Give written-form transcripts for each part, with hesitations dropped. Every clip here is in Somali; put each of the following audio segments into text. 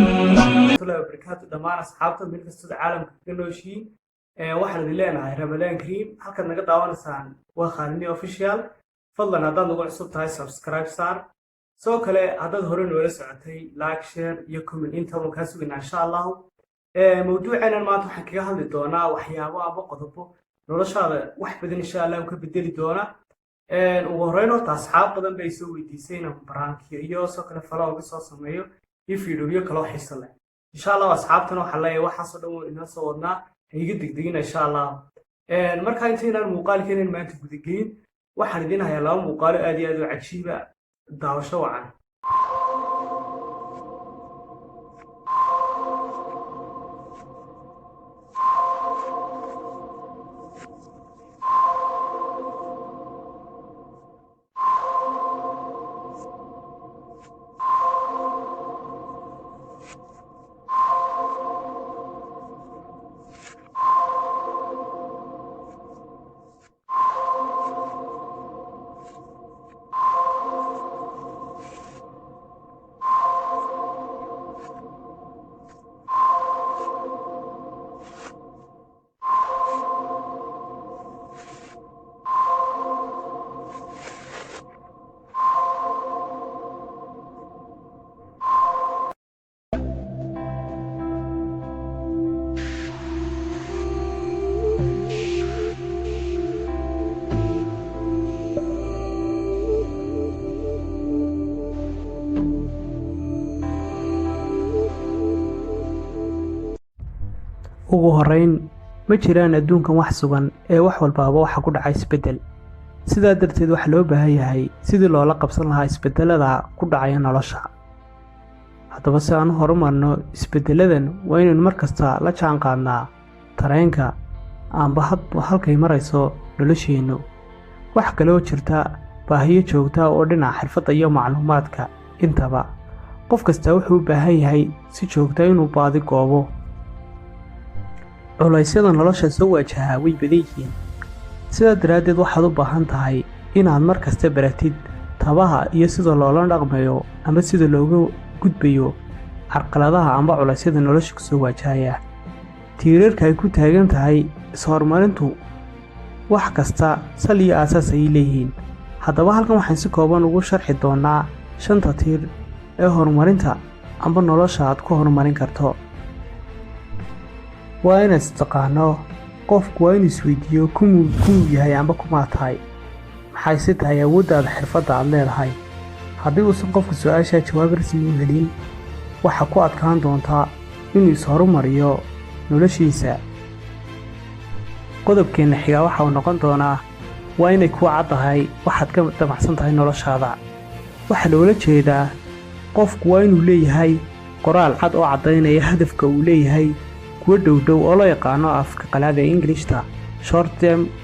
barakaatu dhammaan asxaabta meel kasta caalamka ka nooshiin waxaan idin leenahay Ramadaan Kariim halkan naga daawanaysaan waa Khalini official fadlan haddaad nagu cusub tahay subscribe star soo kale haddaad hore noola socotay like share iyo comment inta waan ka sugnaa insha Allah mawduucana maanta waxaan kaga hadli doonaa waxyaabo aba qodobo noloshaada wax badan insha Allah ka bedeli doona ugu horreyn horta asxaab badan bay soo weydiisay inaan baraankiyo iyo soo kale follow uga soo sameeyo iyo fiidiyooyo kala xiiso leh insha Allah asxaabtana waxa la waxaas oo dhan inoo soo wadnaa hayga degdegina insha Allah marka intaan muuqaalkeenan maanta gudageyn waxaan idin hayaa laba muuqaal aad iyo aad u cajiib ah daawasho wacan ugu horeyn ma jiraan adduunkan wax sugan ee wax walbaaba waxa ku dhacay isbedel sidaa darteed waxa loo baahan yahay sidii loola qabsan lahaa isbedelada ku dhacaya nolosha haddaba si aan horumarno isbedeladan waa inaynu markasta la jaan qaadnaa tareenka aanba halkay marayso nolosheennu wax kale oo jirta baahiyo joogta oo dhinaca xirfadda iyo macluumaadka intaba qof kasta wuxuu u baahan yahay si joogta inuu baadi goobo culaysyada nolosha soo waajaha way badan yihiin sidaa daraaddeed waxaad u baahan tahay inaad mar kasta baratid tabaha iyo sida loola dhaqmayo ama sida looga gudbayo carqaladaha amba culaysyada nolosha ku soo waajahaya tiirarka ay ku taagan tahay is-horumarintu wax kasta sal iyo aasaas ay leeyihiin haddaba halkan waxaan si kooban ugu sharxi doonaa 5 tiir ee horumarinta amba nolosha aad ku horumarin karto waa inaad istaqaano qofku waa inuu isweydiiyo kumuu yahay amba kumaa tahay maxay si tahay awooddaada xirfadda aad leedahay haddii uusan qofku su-aashaa jawaab rasmi u helin waxa ku adkaan doontaa inuu is-horumariyo noloshiisa qodobkeenna xigaa waxa uu noqon doonaa waa inay kuu caddahay waxaad ka damacsan tahay noloshaada waxaa loola jeedaa qofku waa inuu leeyahay qoraal cad oo caddaynaya hadafka uu leeyahay kuwa dhowdhow oo loo yaqaano afka qalaad ee Englishta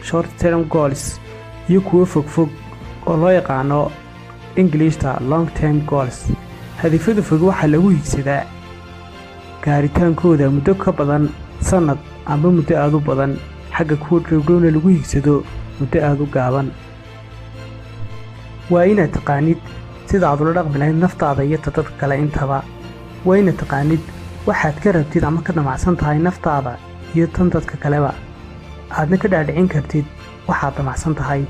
short term goals iyo kuwa fogfog oo loo yaqaano Englishta long term goals hadafyada fog waxa lagu higsadaa gaaritaankooda muddo ka badan sanad ama muddo aad u badan xagga kuwa dhowdhowna lagu higsado muddo aad u gaaban waa inaad taqaanid sida aad ula dhaqmi lahayd naftaada iyo dadka kale intaba waa inaad taqaanid waxaad ka rabtid ama ka damacsan tahay naftaada iyo tan dadka kaleba aadna ka dhaadhicin kartid waxaad damacsan tahay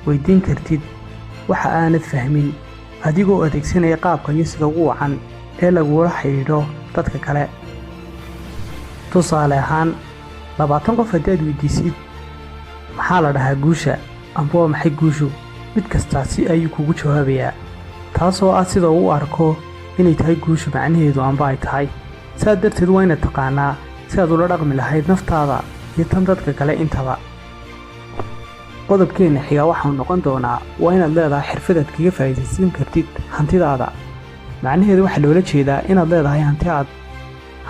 weydiin kartid waxa aanad fahmin adigoo adeegsanaya qaabka iyo sida ugu wacan ee lagula xidhiidho dadka kale tusaale ahaan 20 qof haddaad weydiisid maxaa la dhahaa guusha amba waa maxay guushu mid kastaa si ayuu kugu jawaabayaa taasoo ah sida uu arko inay tahay guushu macnaheedu amba ay tahay saa darteed waa inaad taqaanaa si aad ula dhaqmi lahayd naftaada iyo tan dadka kale intaba qodobkeenna xigaa waxau noqon doonaa waa inaad leedahay xirfad aad kaga faa'iidaysan kartid hantidaada macnaheedu waxaa loola jeedaa inaad leedahay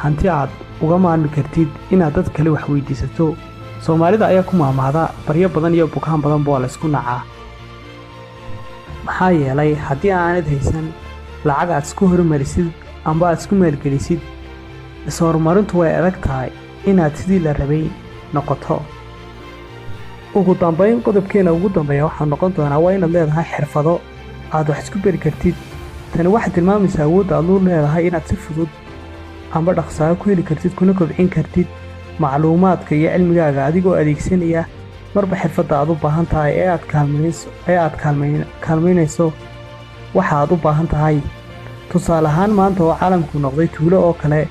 hanti aad uga maarmi kartid inaad dad kale wax weydiisato soomaalida ayaa ku maamaada baryo badan iyo bukaan badan baa la isku nacaa maxaa yeelay haddii aanad haysan lacag aad isku horumarisid amba aad isku maalgelisid is-horumarintu way adag tahay inaad sidii la rabay noqoto ugu dambayn qodobkeena ugu dambeeya waxaa noqon doonaa waa inaad leedahay xirfado aad wax isku bari kartid. Tani waxay tilmaamaysaa awoodda aad u leedahay inaad si fudud amba dhaqso ku heli kartid kuna kobcin kartid macluumaadka iyo cilmigaaga adigoo adeegsanaya marba xirfadda aad u baahan tahay ee aad kaalmaynayso waxa aad u baahan tahay. Tusaale ahaan maanta oo caalamku noqday tuulo oo kale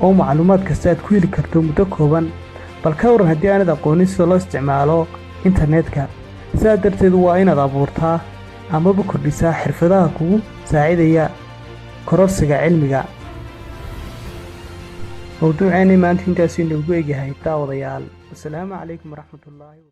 oo macluumaad kasta aad ku heli karto muddo kooban, bal ka waran haddii aanad aqoonin sida loo isticmaalo internetka. sidaa darteed waa inaad abuurtaa amaba kordhisaa xirfadaha kugu saacidaya kororsiga cilmiga. mowduuceennii maanta intaasuu inoogu egyahay daawadayaal. wasalaamu calaykum waraxmatullaahi